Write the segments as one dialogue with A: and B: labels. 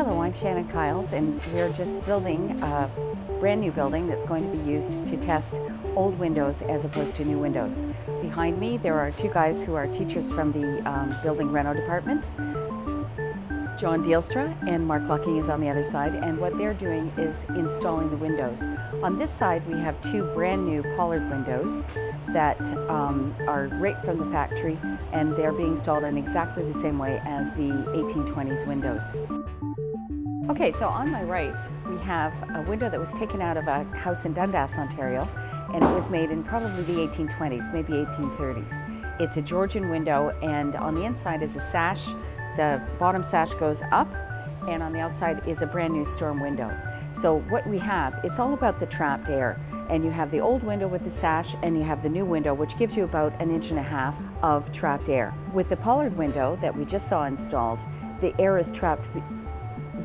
A: Hello, I'm Shannon Kyles, and we're just building a brand new building that's going to be used to test old windows as opposed to new windows. Behind me there are two guys who are teachers from the building reno department. John Dealstra and Mark Lucking is on the other side, and what they're doing is installing the windows. On this side we have two brand new Pollard windows that are right from the factory, and they're being installed in exactly the same way as the 1820s windows. Okay, so on my right we have a window that was taken out of a house in Dundas, Ontario, and it was made in probably the 1820s, maybe 1830s. It's a Georgian window, and on the inside is a sash. The bottom sash goes up, and on the outside is a brand new storm window. So what we have, it's all about the trapped air. And you have the old window with the sash, and you have the new window, which gives you about 1.5 inches of trapped air. With the Pollard window that we just saw installed, the air is trapped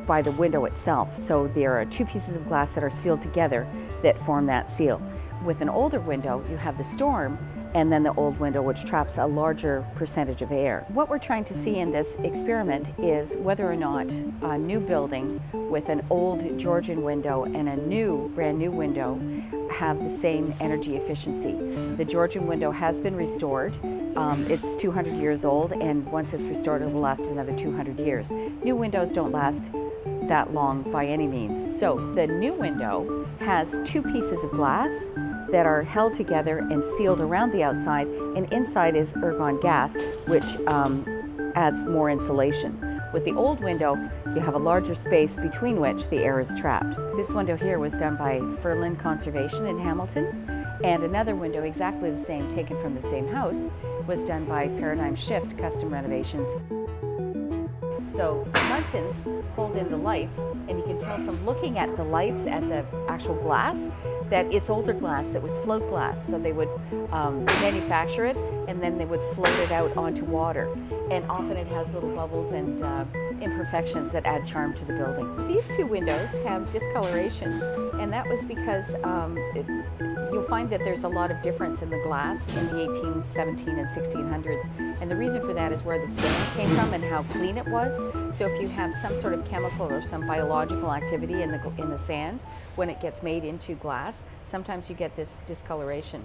A: by the window itself. So there are two pieces of glass that are sealed together that form that seal. With an older window, you have the storm, and then the old window, which traps a larger percentage of air. What we're trying to see in this experiment is whether or not a new building with an old Georgian window and a new, brand new window have the same energy efficiency. The Georgian window has been restored. It's 200 years old, and once it's restored, it will last another 200 years. New windows don't last that long by any means. So the new window has two pieces of glass that are held together and sealed around the outside, and inside is argon gas, which adds more insulation. With the old window, you have a larger space between which the air is trapped. This window here was done by Furland Conservation in Hamilton, and another window exactly the same, taken from the same house, was done by Paradigm Shift Custom Renovations. So the muntins hold in the lights, and you can tell from looking at the lights at the actual glass that it's older glass that was float glass. So they would manufacture it, and then they would float it out onto water. And often it has little bubbles and imperfections that add charm to the building. These two windows have discoloration, and that was because you'll find that there's a lot of difference in the glass in the 1817 and 1600s. And the reason for that is where the sand came from and how clean it was. So if you have some sort of chemical or some biological activity in the sand, when it gets made into glass, sometimes you get this discoloration.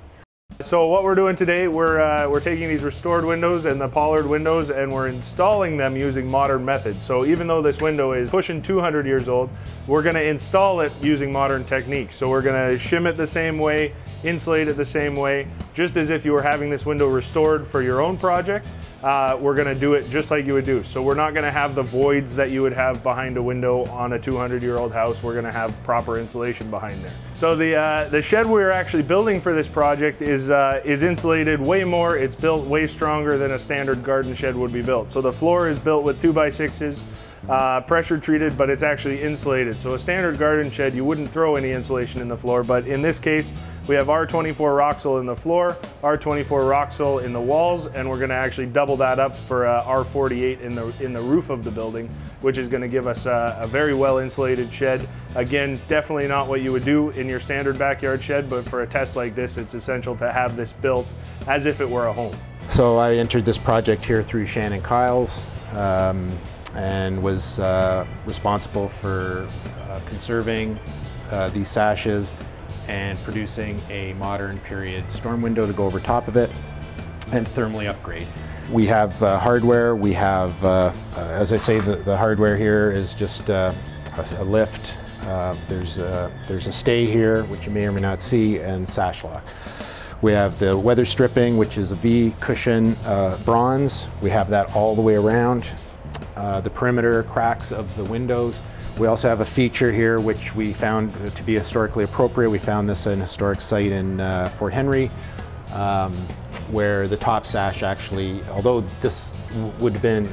B: So what we're doing today, we're taking these restored windows and the Pollard windows, and we're installing them using modern methods. So even though this window is pushing 200 years old, we're going to install it using modern techniques. So we're going to shim it the same way, insulate it the same way, just as if you were having this window restored for your own project. We're going to do it just like you would do. So we're not going to have the voids that you would have behind a window on a 200-year-old house. We're going to have proper insulation behind there. So the shed we're actually building for this project is insulated way more. It's built way stronger than a standard garden shed would be built. So the floor is built with 2x6s. Pressure treated, but it's actually insulated. So a standard garden shed, you wouldn't throw any insulation in the floor, but in this case we have R24 Roxol in the floor, R24 Roxol in the walls, and we're going to actually double that up for R48 in the roof of the building, which is going to give us a very well insulated shed. Again, definitely not what you would do in your standard backyard shed, but for a test like this, it's essential to have this built as if it were a home.
C: So I entered this project here through Shannon Kyles, and was responsible for conserving these sashes and producing a modern period storm window to go over top of it and thermally upgrade. We have hardware. We have, as I say, the hardware here is just a lift. There's a stay here, which you may or may not see, and sash lock. We have the weather stripping, which is a V cushion bronze. We have that all the way around. The perimeter cracks of the windows. We also have a feature here which we found to be historically appropriate. We found this at a historic site in Fort Henry, where the top sash actually, although this would have been,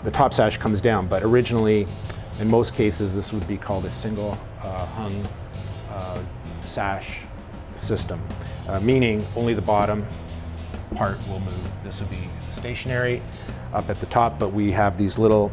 C: the top sash comes down, but originally, in most cases, this would be called a single hung sash system, meaning only the bottom part will move. This would be stationary up at the top, but we have these little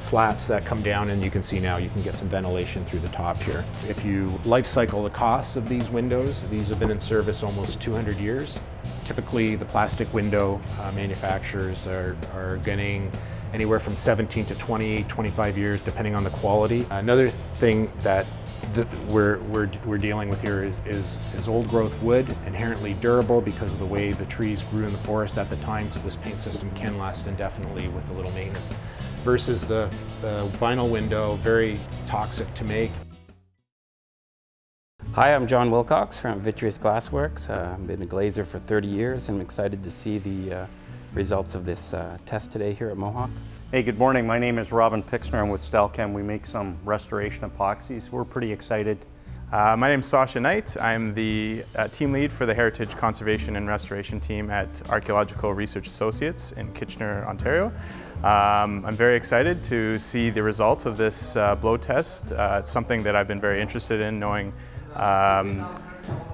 C: flaps that come down, and you can see now you can get some ventilation through the top here. If you life cycle the costs of these windows, these have been in service almost 200 years. Typically the plastic window manufacturers are getting anywhere from 17 to 20, 25 years, depending on the quality. Another thing that we're dealing with here is old growth wood, inherently durable because of the way the trees grew in the forest at the time, so this paint system can last indefinitely with a little maintenance. Versus the vinyl window, very toxic to make.
D: Hi, I'm John Wilcox from Vitreous Glassworks. I've been a glazer for 30 years and I'm excited to see the results of this test today here at Mohawk.
E: Hey, good morning. My name is Robin Pixner. I'm with Stelchem. We make some restoration epoxies. We're pretty excited.
F: My name is Sasha Knight. I'm the team lead for the Heritage Conservation and Restoration team at Archaeological Research Associates in Kitchener, Ontario. I'm very excited to see the results of this blow test. It's something that I've been very interested in, knowing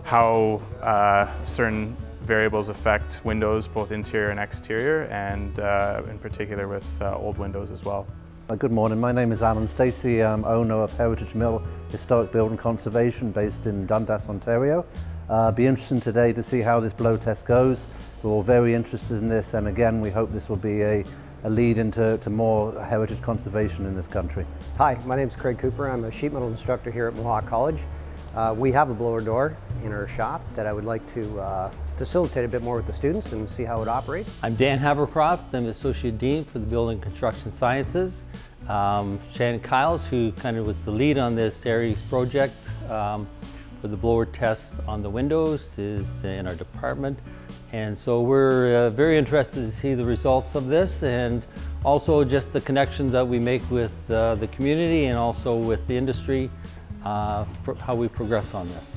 F: how certain variables affect windows, both interior and exterior, and in particular with old windows as well.
G: Good morning, my name is Alan Stacey. I'm owner of Heritage Mill Historic Building Conservation based in Dundas, Ontario. Be interesting today to see how this blow test goes. We're all very interested in this, and again we hope this will be a lead into more heritage conservation in this country.
H: Hi, my name is Craig Cooper. I'm a sheet metal instructor here at Mohawk College. We have a blower door in our shop that I would like to facilitate a bit more with the students and see how it operates.
I: I'm Dan Havercroft. I'm Associate Dean for the Building Construction Sciences. Shannon Kyles, who kind of was the lead on this Aries project for the blower tests on the windows, is in our department. And so we're very interested to see the results of this, and also just the connections that we make with the community and also with the industry, how we progress on this.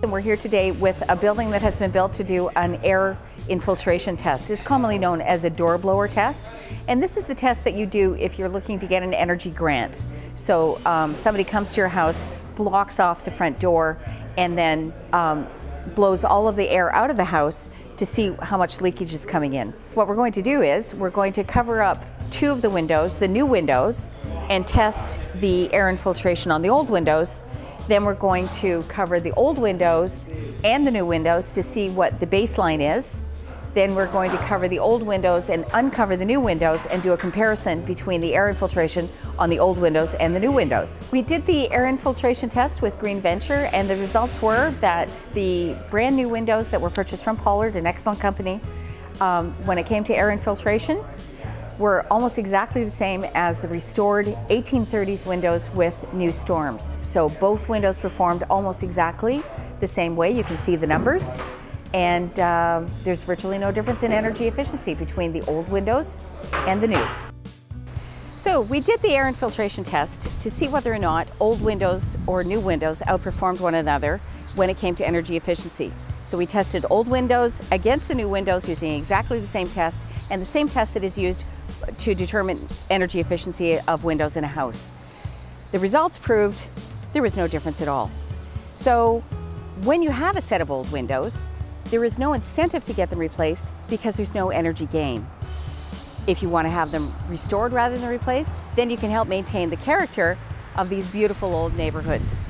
A: We're here today with a building that has been built to do an air infiltration test. It's commonly known as a door blower test, and this is the test that you do if you're looking to get an energy grant. So somebody comes to your house, blocks off the front door, and then blows all of the air out of the house to see how much leakage is coming in. What we're going to do is we're going to cover up 2 of the windows, the new windows, and test the air infiltration on the old windows. Then we're going to cover the old windows and the new windows to see what the baseline is. Then we're going to cover the old windows and uncover the new windows and do a comparison between the air infiltration on the old windows and the new windows. We did the air infiltration test with Green Venture, and the results were that the brand new windows that were purchased from Pollard, an excellent company, when it came to air infiltration, were almost exactly the same as the restored 1830s windows with new storms. So both windows performed almost exactly the same way. You can see the numbers. And there's virtually no difference in energy efficiency between the old windows and the new. So we did the air infiltration test to see whether or not old windows or new windows outperformed one another when it came to energy efficiency. So we tested old windows against the new windows using exactly the same test, and the same test that is used to determine energy efficiency of windows in a house. The results proved there was no difference at all. So when you have a set of old windows, there is no incentive to get them replaced because there's no energy gain. If you want to have them restored rather than replaced, then you can help maintain the character of these beautiful old neighborhoods.